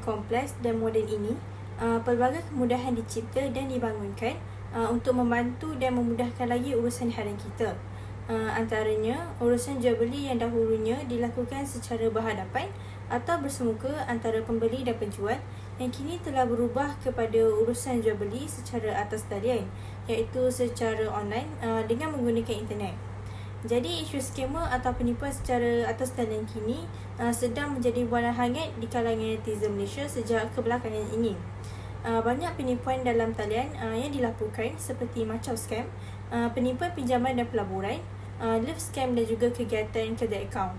yang kompleks dan moden ini, pelbagai kemudahan dicipta dan dibangunkan untuk membantu dan memudahkan lagi urusan harian kita. Antaranya, urusan jual beli yang dahulunya dilakukan secara berhadapan atau bersemuka antara pembeli dan penjual, yang kini telah berubah kepada urusan jual beli secara atas talian, iaitu secara online dengan menggunakan internet. Jadi, isu skema atau penipuan secara atas talian kini sedang menjadi bualan hangat di kalangan netizen Malaysia sejak kebelakangan ini. Banyak penipuan dalam talian yang dilakukan seperti macam scam, penipuan pinjaman dan pelaburan, live scam dan juga kegiatan kedai akaun.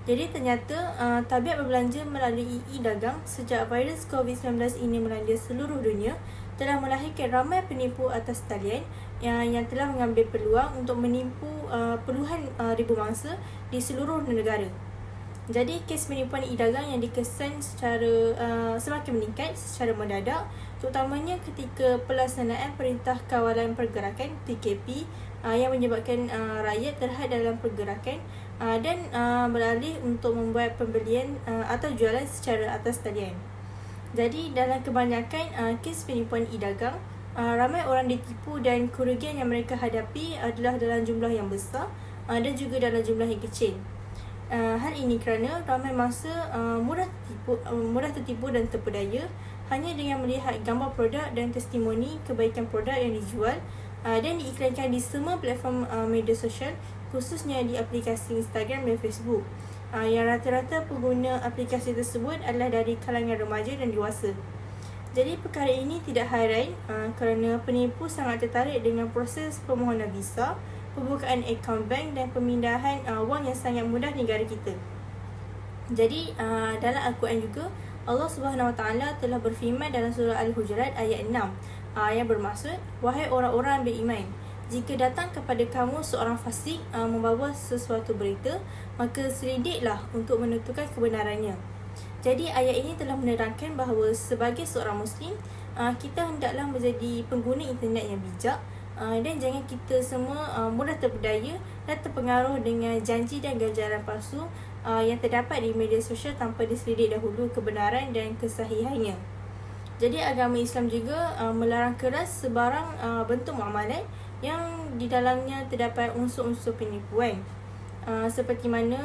Jadi ternyata tabiat berbelanja melalui e-dagang sejak virus COVID-19 ini melanda seluruh dunia telah melahirkan ramai penipu atas talian yang telah mengambil peluang untuk menipu puluhan ribu mangsa di seluruh negara. Jadi, kes penipuan e-dagang yang dikesan secara semakin meningkat secara mendadak, terutamanya ketika pelaksanaan Perintah Kawalan Pergerakan PKP yang menyebabkan rakyat terhad dalam pergerakan dan beralih untuk membuat pembelian atau jualan secara atas talian. Jadi, dalam kebanyakan kes penipuan e-dagang, ramai orang ditipu dan kerugian yang mereka hadapi adalah dalam jumlah yang besar dan juga dalam jumlah yang kecil. Hal ini kerana ramai mangsa mudah tertipu dan terpedaya hanya dengan melihat gambar produk dan testimoni kebaikan produk yang dijual dan diiklankan di semua platform media sosial, khususnya di aplikasi Instagram dan Facebook, yang rata-rata pengguna aplikasi tersebut adalah dari kalangan remaja dan dewasa. Jadi perkara ini tidak hairan kerana penipu sangat tertarik dengan proses permohonan visa, pembukaan akaun bank dan pemindahan wang yang sangat mudah di negara kita. Jadi dalam Al-Quran juga Allah SWT telah berfirman dalam surah Al-Hujurat ayat 6 yang bermaksud, wahai orang-orang beriman, jika datang kepada kamu seorang fasik membawa sesuatu berita, maka selidiklah untuk menentukan kebenarannya. Jadi ayat ini telah menerangkan bahawa sebagai seorang Muslim, kita hendaklah menjadi pengguna internet yang bijak dan jangan kita semua mudah terpedaya dan terpengaruh dengan janji dan ganjaran palsu yang terdapat di media sosial tanpa diselidik dahulu kebenaran dan kesahihannya. Jadi agama Islam juga melarang keras sebarang bentuk muamalat yang di dalamnya terdapat unsur-unsur penipuan, seperti mana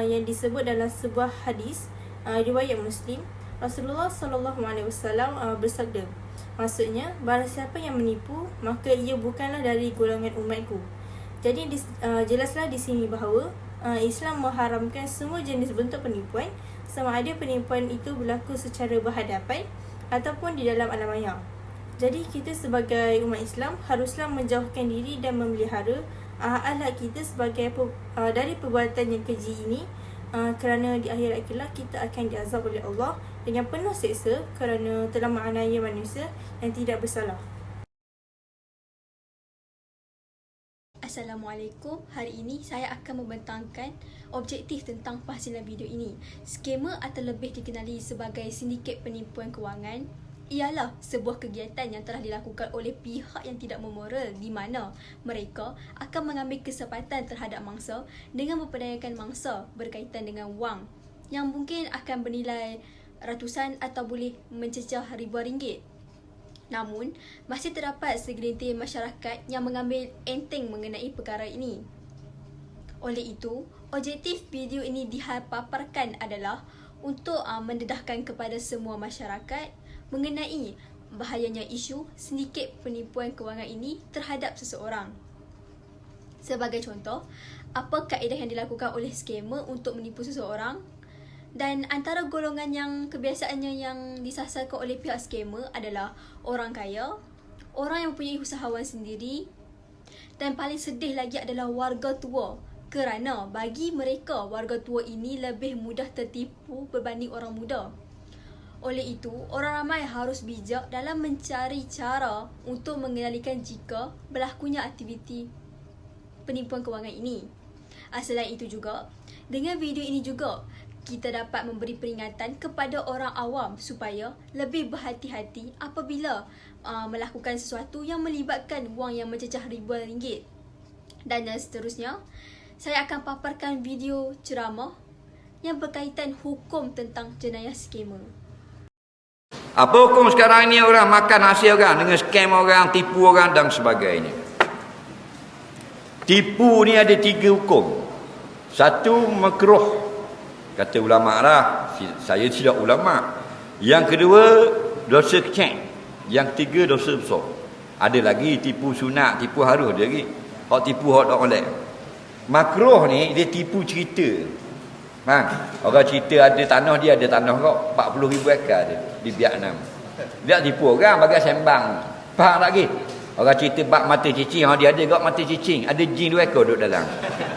yang disebut dalam sebuah hadis riwayat Muslim. Rasulullah SAW bersabda, maksudnya, barang siapa yang menipu, maka ia bukanlah dari golongan umatku. Jadi jelaslah di sini bahawa Islam mengharamkan semua jenis bentuk penipuan, sama ada penipuan itu berlaku secara berhadapan ataupun di dalam alam maya. Jadi kita sebagai umat Islam haruslah menjauhkan diri dan memelihara akhlak kita sebagai dari perbuatan yang keji ini, kerana di akhirat kelak kita akan diazab oleh Allah dengan penuh seksa kerana telah menganiaya manusia yang tidak bersalah. Assalamualaikum. Hari ini saya akan membentangkan objektif tentang fahsilan video ini. Skema atau lebih dikenali sebagai sindiket penipuan kewangan ialah sebuah kegiatan yang telah dilakukan oleh pihak yang tidak memoral, di mana mereka akan mengambil kesempatan terhadap mangsa dengan memperdayakan mangsa berkaitan dengan wang yang mungkin akan bernilai ratusan atau boleh mencecah ribuan ringgit. Namun, masih terdapat segelintir masyarakat yang mengambil enteng mengenai perkara ini. Oleh itu, objektif video ini dipaparkan adalah untuk mendedahkan kepada semua masyarakat mengenai bahayanya isu sindiket penipuan kewangan ini terhadap seseorang. Sebagai contoh, apa kaedah yang dilakukan oleh skamer untuk menipu seseorang? Dan antara golongan yang kebiasaannya yang disasarkan oleh pihak skamer adalah orang kaya, orang yang mempunyai usahawan sendiri, dan paling sedih lagi adalah warga tua, kerana bagi mereka warga tua ini lebih mudah tertipu berbanding orang muda. Oleh itu, orang ramai harus bijak dalam mencari cara untuk mengendalikan jika berlakunya aktiviti penipuan kewangan ini. Selain itu juga, dengan video ini juga kita dapat memberi peringatan kepada orang awam supaya lebih berhati-hati apabila melakukan sesuatu yang melibatkan wang yang mencecah ribuan ringgit. Dan seterusnya, saya akan paparkan video ceramah yang berkaitan hukum tentang jenayah skamer. Apa hukum sekarang ni orang makan hasil orang dengan scam orang, tipu orang dan sebagainya. Tipu ni ada 3 hukum. Satu, makruh. Kata ulama lah, saya tidak ulama. Yang kedua, dosa kecil. Yang ketiga, dosa besar. Ada lagi tipu sunat, tipu harus dia lagi. Hak tipu hak tak oleh. Makruh ni dia tipu cerita. Orang cerita ada tanah, dia ada tanah kau 40,000 ekar dia di Vietnam. Dia tipu orang bagi sembang. Faham tak lagi? Orang cerita bak mata cicing, dia ada kau mata cicing, ada jin 2 ekor duduk dalam.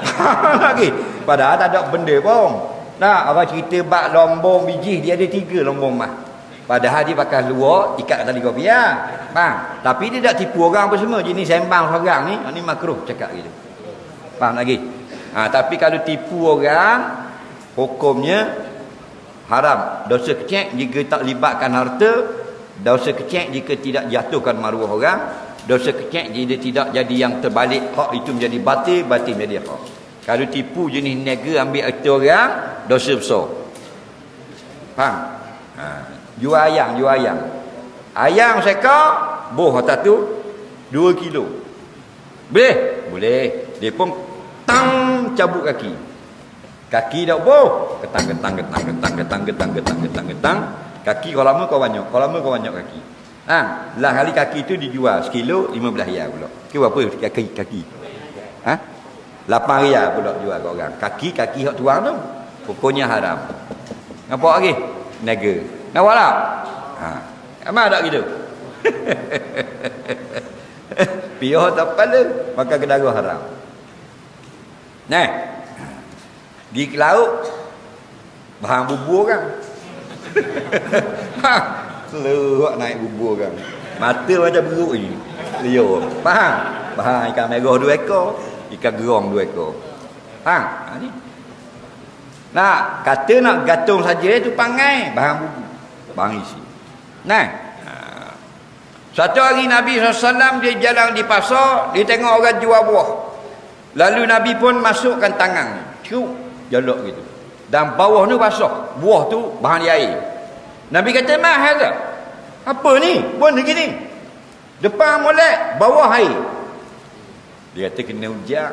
Faham lagi? Padahal tak ada benda pun. Nah, orang cerita bak lombong biji, dia ada 3 lombong mah. Padahal dia pakai luar ikat tali kopi ya. Faham? Tapi dia tak tipu orang apa semua. Jenis sembang seorang ni makruh cakap gitu. Faham lagi? Tapi kalau tipu orang, hukumnya haram. Dosa kecil jika tak libatkan harta, dosa kecil jika tidak jatuhkan maruah orang, dosa kecil jika tidak jadi yang terbalik, hak itu menjadi batil, batil menjadi hak. Kalau tipu jenis niaga ambil harta orang, dosa besar. Faham? Jual ayam. Ayam sekar, boh atas tu 2 kilo. Boleh? Boleh. Dia pun cabut kaki. Kaki dah boh, getang. Kaki kau lama kau banyak kaki. Lah kali kaki tu dijual sekilo 15 riyal pula. Kira apa kaki? 8 riyal pula jual kat orang. Kaki hak tuang tu. Pokoknya haram. Nampak lagi? Niaga. Nampak tak? Amal tak gitu? Pihak tak kepala, maka kedara haram. Nah, di laut bahan bubur kan. Seluruh naik bubur kan. Mata macam beruk ni. Liur. Faham? Bahan ikan merah 2 ekor, ikan gerong 2 ekor. Faham? Ni. Nak kata nak gantung saja tu pangai bahan bubur. Bahan isi. Nah. Satu hari Nabi SAW dia jalan di pasar, dia tengok orang jual buah. Lalu Nabi pun masukkan tangan, cium, jaluk gitu. Dan bawah tu basah, buah tu bahan air. Nabi kata, "Mahal tak? Apa ni? Buah ni gini. Depan molek, bawah air." Dia kata kena hujan.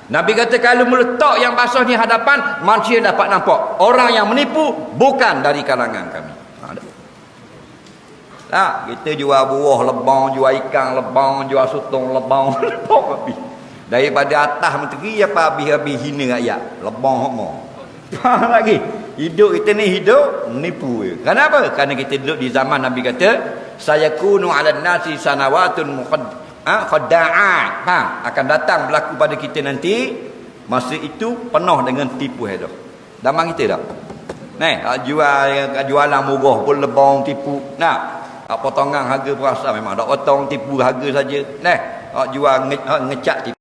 Nabi kata kalau meletak yang basah ni hadapan, manusia dapat nampak orang yang menipu bukan dari kalangan kami. Kita jual buah lebang, jual ikan lebang, jual sotong lebang, lebang habis. Daripada atas menteri apa habis-habis hina rakyat. Lebang hokmo. Faham lagi? Hidup kita ni hidup menipu. Kenapa? Kerana kita duduk di zaman Nabi kata, sayakunu 'alan nasi sanawatun khadda'at. Akan datang berlaku pada kita nanti masa itu penuh dengan tipu hedah. Zaman kita tak? Jualan murah pun lebang tipu. Potongan harga perasa memang tak potong, tipu harga saja. Jual ngecat tipu.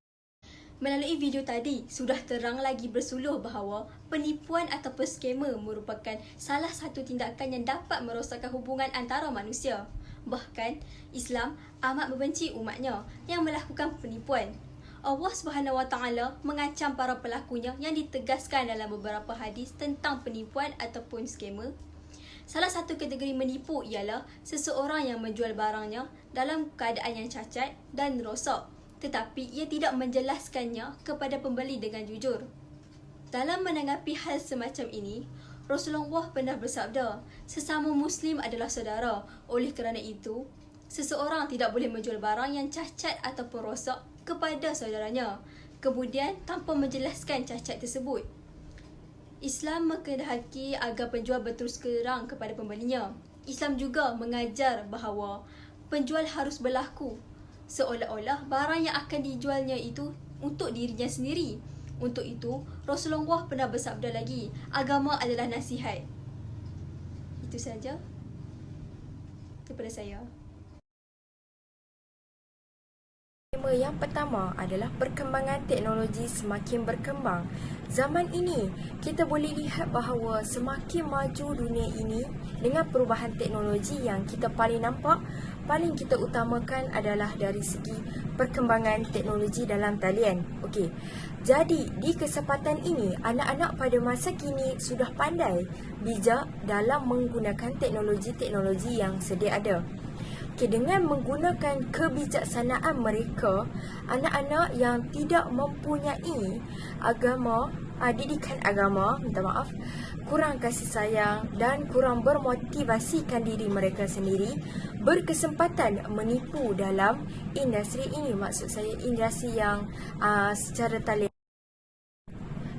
Melalui video tadi, sudah terang lagi bersuluh bahawa penipuan ataupun skamer merupakan salah satu tindakan yang dapat merosakkan hubungan antara manusia. Bahkan, Islam amat membenci umatnya yang melakukan penipuan. Allah SWT mengacam para pelakunya yang ditegaskan dalam beberapa hadis tentang penipuan ataupun skamer. Salah satu kategori menipu ialah seseorang yang menjual barangnya dalam keadaan yang cacat dan rosak, tetapi ia tidak menjelaskannya kepada pembeli dengan jujur. Dalam menanggapi hal semacam ini, Rasulullah pernah bersabda, sesama Muslim adalah saudara. Oleh kerana itu, seseorang tidak boleh menjual barang yang cacat ataupun rosak kepada saudaranya, kemudian tanpa menjelaskan cacat tersebut. Islam mengkehendaki agar penjual berterus terang kepada pembelinya. Islam juga mengajar bahawa penjual harus berlaku seolah-olah barang yang akan dijualnya itu untuk dirinya sendiri. Untuk itu, Rasulullah pernah bersabda lagi, agama adalah nasihat. Itu saja daripada saya. skema yang pertama adalah perkembangan teknologi semakin berkembang. Zaman ini, kita boleh lihat bahawa semakin maju dunia ini dengan perubahan teknologi yang kita paling nampak, paling kita utamakan adalah dari segi perkembangan teknologi dalam talian. Okey. Jadi, di kesempatan ini, anak-anak pada masa kini sudah pandai, bijak dalam menggunakan teknologi-teknologi yang sedia ada. Okay, dengan menggunakan kebijaksanaan mereka, anak-anak yang tidak mempunyai didikan agama, kurang kasih sayang dan kurang bermotivasikan diri mereka sendiri, berkesempatan menipu dalam industri ini. Maksud saya industri yang secara talian.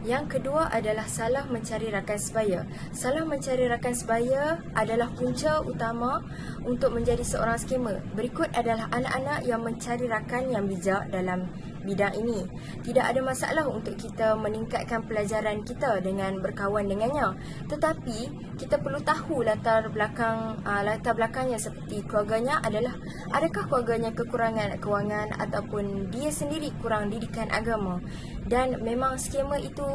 Yang kedua adalah salah mencari rakan sebaya. Salah mencari rakan sebaya adalah punca utama untuk menjadi seorang skamer. Berikut adalah anak-anak yang mencari rakan yang bijak dalam bidang ini. Tidak ada masalah untuk kita meningkatkan pelajaran kita dengan berkawan dengannya. Tetapi kita perlu tahu latar belakangnya seperti keluarganya adalah adakah keluarganya kekurangan kewangan ataupun dia sendiri kurang didikan agama. Dan memang skamer itu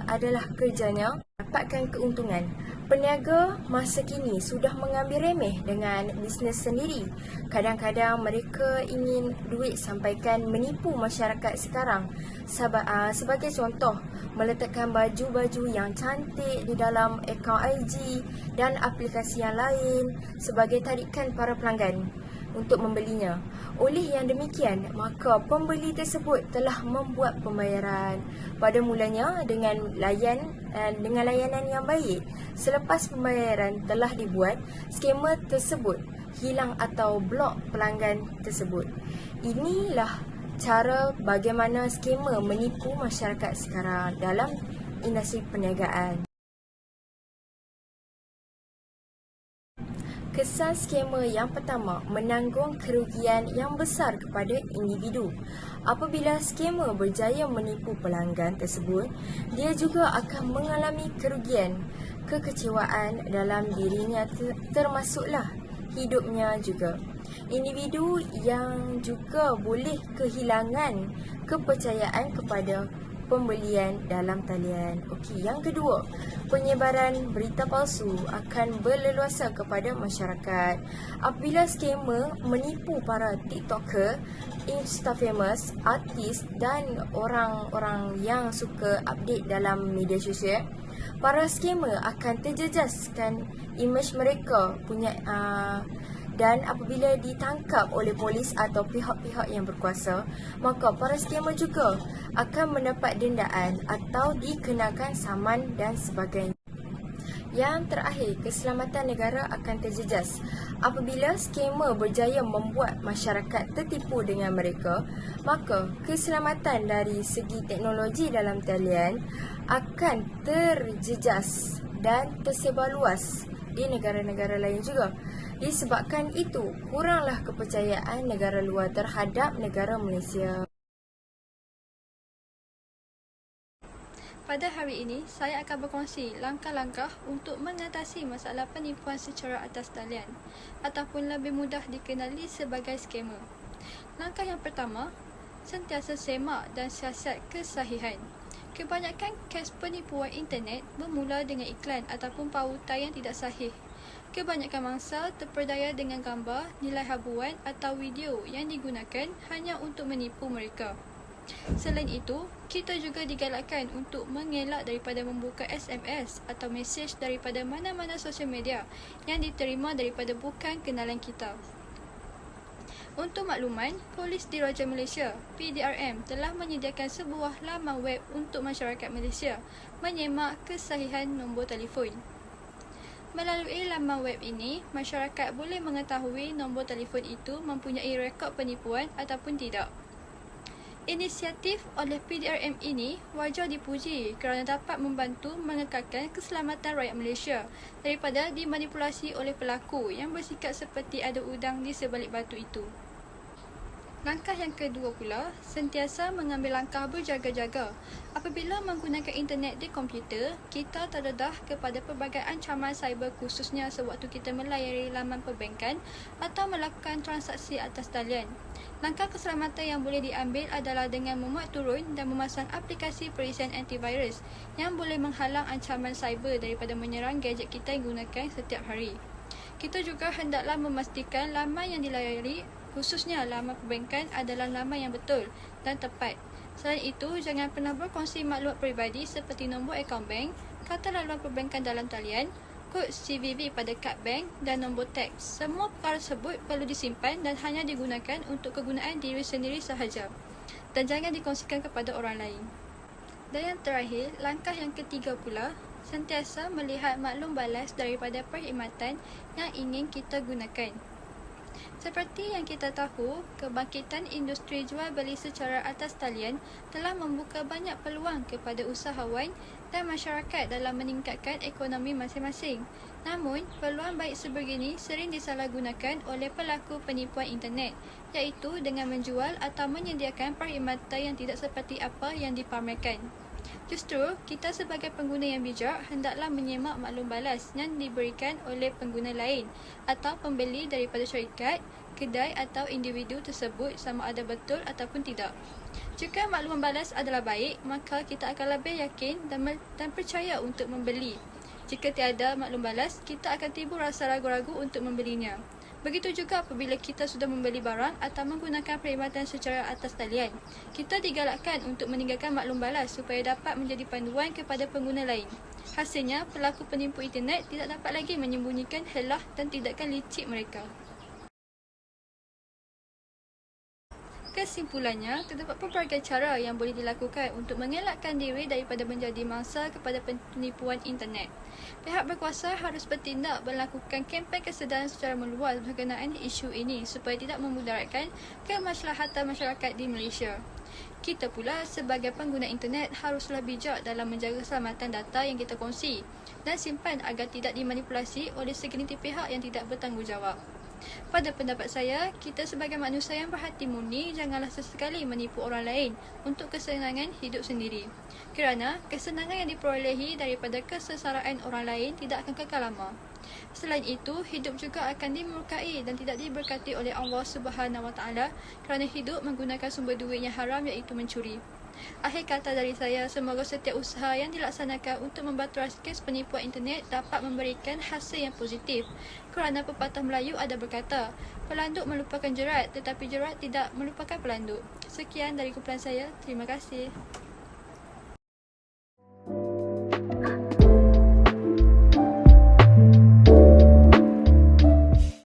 adalah kerjanya dapatkan keuntungan. Peniaga masa kini sudah mengambil remeh dengan bisnes sendiri. Kadang-kadang mereka ingin duit sampaikan menipu masyarakat sekarang. Sebagai contoh, meletakkan baju-baju yang cantik di dalam akaun IG dan aplikasi yang lain sebagai tarikan para pelanggan untuk membelinya. Oleh yang demikian, maka pembeli tersebut telah membuat pembayaran pada mulanya dengan layanan yang baik. Selepas pembayaran telah dibuat, skamer tersebut hilang atau blok pelanggan tersebut. Inilah cara bagaimana skamer menipu masyarakat sekarang dalam industri perniagaan. Kesan skamer yang pertama, menanggung kerugian yang besar kepada individu. Apabila skamer berjaya menipu pelanggan tersebut, dia juga akan mengalami kerugian, kekecewaan dalam dirinya termasuklah hidupnya juga. Individu yang juga boleh kehilangan kepercayaan kepada pembelian dalam talian. Okey, yang kedua, penyebaran berita palsu akan berleluasa kepada masyarakat. Apabila skamer menipu para TikToker, Instafamous, artis dan orang-orang yang suka update dalam media sosial, para skamer akan terjejaskan imej mereka dan apabila ditangkap oleh polis atau pihak-pihak yang berkuasa, maka para skamer juga akan mendapat dendaan atau dikenakan saman dan sebagainya. Yang terakhir, keselamatan negara akan terjejas. Apabila skamer berjaya membuat masyarakat tertipu dengan mereka, maka keselamatan dari segi teknologi dalam talian akan terjejas dan tersebar luas di negara-negara lain juga. Disebabkan itu, kuranglah kepercayaan negara luar terhadap negara Malaysia. Pada hari ini, saya akan berkongsi langkah-langkah untuk mengatasi masalah penipuan secara atas talian ataupun lebih mudah dikenali sebagai skamer. Langkah yang pertama, sentiasa semak dan siasat kesahihan. Kebanyakan kes penipuan internet bermula dengan iklan ataupun pautan yang tidak sahih. Kebanyakan mangsa terperdaya dengan gambar, nilai habuan atau video yang digunakan hanya untuk menipu mereka. Selain itu, kita juga digalakkan untuk mengelak daripada membuka SMS atau mesej daripada mana-mana sosial media yang diterima daripada bukan kenalan kita. Untuk makluman, Polis Diraja Malaysia (PDRM) telah menyediakan sebuah laman web untuk masyarakat Malaysia menyemak kesahihan nombor telefon. Melalui laman web ini, masyarakat boleh mengetahui nombor telefon itu mempunyai rekod penipuan ataupun tidak. Inisiatif oleh PDRM ini wajar dipuji kerana dapat membantu mengekalkan keselamatan rakyat Malaysia daripada dimanipulasi oleh pelaku yang bersikap seperti ada udang di sebalik batu itu. Langkah yang kedua pula, sentiasa mengambil langkah berjaga-jaga. Apabila menggunakan internet di komputer, kita terdedah kepada pelbagai ancaman cyber khususnya sewaktu kita melayari laman perbankan atau melakukan transaksi atas talian. Langkah keselamatan yang boleh diambil adalah dengan memuat turun dan memasang aplikasi perisian antivirus yang boleh menghalang ancaman cyber daripada menyerang gadget kita yang gunakan setiap hari. Kita juga hendaklah memastikan laman yang dilayari, khususnya laman perbankan, adalah laman yang betul dan tepat. Selain itu, jangan pernah berkongsi maklumat peribadi seperti nombor akaun bank, kata laluan perbankan dalam talian, kod CVV pada kad bank dan nombor teks. Semua perkara tersebut perlu disimpan dan hanya digunakan untuk kegunaan diri sendiri sahaja dan jangan dikongsikan kepada orang lain. Dan yang terakhir, langkah yang ketiga pula, sentiasa melihat maklum balas daripada perkhidmatan yang ingin kita gunakan. Seperti yang kita tahu, kebangkitan industri jual beli secara atas talian telah membuka banyak peluang kepada usahawan dan masyarakat dalam meningkatkan ekonomi masing-masing. Namun, peluang baik sebegini sering disalahgunakan oleh pelaku penipuan internet, iaitu dengan menjual atau menyediakan perkhidmatan yang tidak seperti apa yang dipamerkan. Justru, kita sebagai pengguna yang bijak hendaklah menyemak maklum balas yang diberikan oleh pengguna lain atau pembeli daripada syarikat, kedai atau individu tersebut sama ada betul ataupun tidak. Jika makluman balas adalah baik, maka kita akan lebih yakin dan percaya untuk membeli. Jika tiada maklum balas, kita akan timbul rasa ragu-ragu untuk membelinya. Begitu juga apabila kita sudah membeli barang atau menggunakan perkhidmatan secara atas talian. Kita digalakkan untuk meninggalkan maklum balas supaya dapat menjadi panduan kepada pengguna lain. Hasilnya, pelaku penipu internet tidak dapat lagi menyembunyikan helah dan tindakan licik mereka. Kesimpulannya, terdapat pelbagai cara yang boleh dilakukan untuk mengelakkan diri daripada menjadi mangsa kepada penipuan internet. Pihak berkuasa harus bertindak melakukan kempen kesedaran secara meluas berkenaan isu ini supaya tidak memudaratkan kemaslahatan masyarakat di Malaysia. Kita pula sebagai pengguna internet haruslah bijak dalam menjaga keselamatan data yang kita kongsi dan simpan agar tidak dimanipulasi oleh segelintir pihak yang tidak bertanggungjawab. Pada pendapat saya, kita sebagai manusia yang berhati murni janganlah sesekali menipu orang lain untuk kesenangan hidup sendiri. Kerana kesenangan yang diperolehi daripada kesesaraan orang lain tidak akan kekal lama. Selain itu, hidup juga akan dimurkai dan tidak diberkati oleh Allah Subhanahu Wa Taala kerana hidup menggunakan sumber duit yang haram iaitu mencuri. Akhir kata dari saya, semoga setiap usaha yang dilaksanakan untuk membatalkan penipuan internet dapat memberikan hasil yang positif. Kerana pepatah Melayu ada berkata, pelanduk melupakan jerat tetapi jerat tidak melupakan pelanduk. Sekian dari kumpulan saya. Terima kasih.